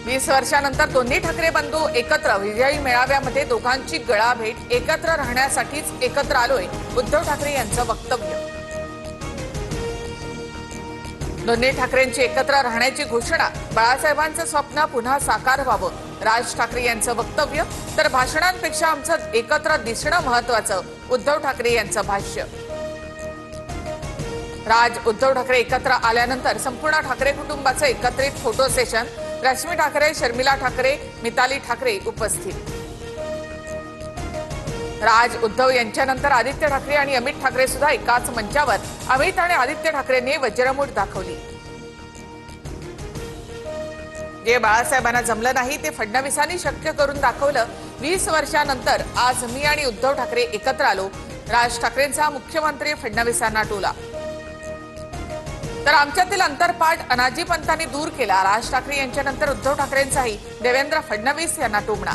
20 वर्षांनंतर दोन्ही ठाकरे बंधू एकत्र विजयी मेळाव्यामध्ये दोघांची गळाभेट, एकत्र राहण्यासाठीच एकत्र आलोय, उद्धव ठाकरे यांचं वक्तव्य। दोन्ही ठाकरेंची एकत्र राहण्याची घोषणा, बाळासाहेबांचं स्वप्न पुन्हा साकार व्हावं, राज ठाकरे यांचं वक्तव्य। तर भाषणांपेक्षा आमचं एकत्र दिसणं महत्त्वाचं, उद्धव ठाकरे यांचं भाष्य। उद्धव ठाकरे एकत्र आल्यानंतर संपूर्ण ठाकरे कुटुंबाचं एकत्रित फोटो सेशन, रश्मी ठाकरे, शर्मिला ठाकरे, मिताली ठाकरे उपस्थित। उद्धव यांच्यानंतर आदित्य ठाकरे आणि अमित ठाकरे सुद्धा एकाच मंचावर। अमित आणि आदित्य ठाकरेंनी वज्रमूठ दाखवली। जे बाळासाहेबांना जमलं नाही ते फडणवीसांनी शक्य करून दाखवलं। 20 वर्षांनंतर आज मी आणि उद्धव ठाकरे एकत्र आलो, राज ठाकरेंचा मुख्यमंत्री फडणवीसांना टोला। तर आमच्यातील अंतरपाठ अनाजी पंतांनी दूर केला, राज ठाकरे यांच्यानंतर उद्धव ठाकरेंचाही देवेंद्र फडणवीस यांना टोमणा।